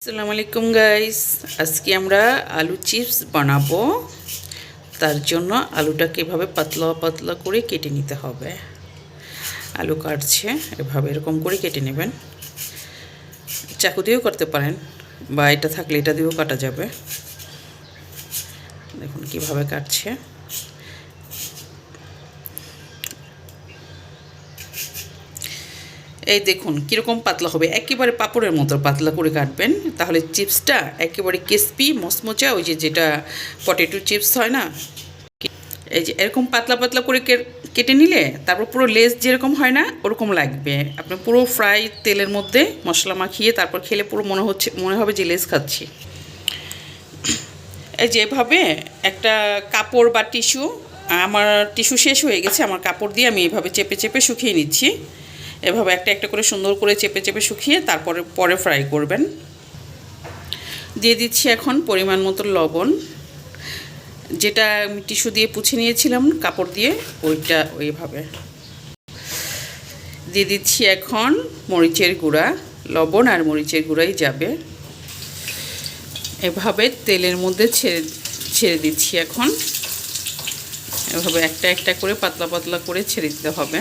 আসসালামু আলাইকুম গাইস, আজকে আমরা আলু চিপস বানাবো। তার জন্য আলুটাকে এভাবে পাতলা পাতলা করে কেটে নিতে হবে। আলু কাটছে এভাবে এরকম করে কেটে নেবেন। চাকু দিয়েও করতে পারেন বা এটা থাকলে এটা দিয়েও কাটা যাবে। দেখুন কিভাবে কাটছে। এই দেখুন কীরকম পাতলা হবে, একেবারে পাপড়ের মতো পাতলা করে কাটবেন, তাহলে চিপসটা একেবারে ক্রিস্পি মচমচা, ওই যেটা পটেটো চিপস হয় না, এই যে এরকম পাতলা পাতলা করে কেটে নিলে তারপর পুরো লেস যেরকম হয় না ওরকম লাগবে। আপনি পুরো ফ্রাই তেলের মধ্যে মশলা মাখিয়ে তারপর খেলে পুরো মনে হবে যে লেস খাচ্ছি। এই যে এভাবে একটা কাপড় বা টিস্যু, আমার টিস্যু শেষ হয়ে গেছে, আমার কাপড় দিয়ে আমি এইভাবে চেপে চেপে শুকিয়ে নিচ্ছি। এভাবে একটা একটা করে সুন্দর করে চেপে চেপে শুকিয়ে পরে ফ্রাই করবেন। দিয়ে দিচ্ছি এখন পরিমাণ মতো লবণ, যেটা আমি টিস্যু দিয়ে পুছে নিয়েছিলাম কাপড় দিয়ে, ওইটা ওইভাবে দিয়ে দিচ্ছি। এখন মরিচের গুঁড়া, লবণ আর মরিচের গুঁড়াই যাবে। এভাবে তেলের মধ্যে ছেড়ে দিচ্ছি। এখন এভাবে একটা একটা করে পাতলা পাতলা করে ছেড়ে দিতে হবে।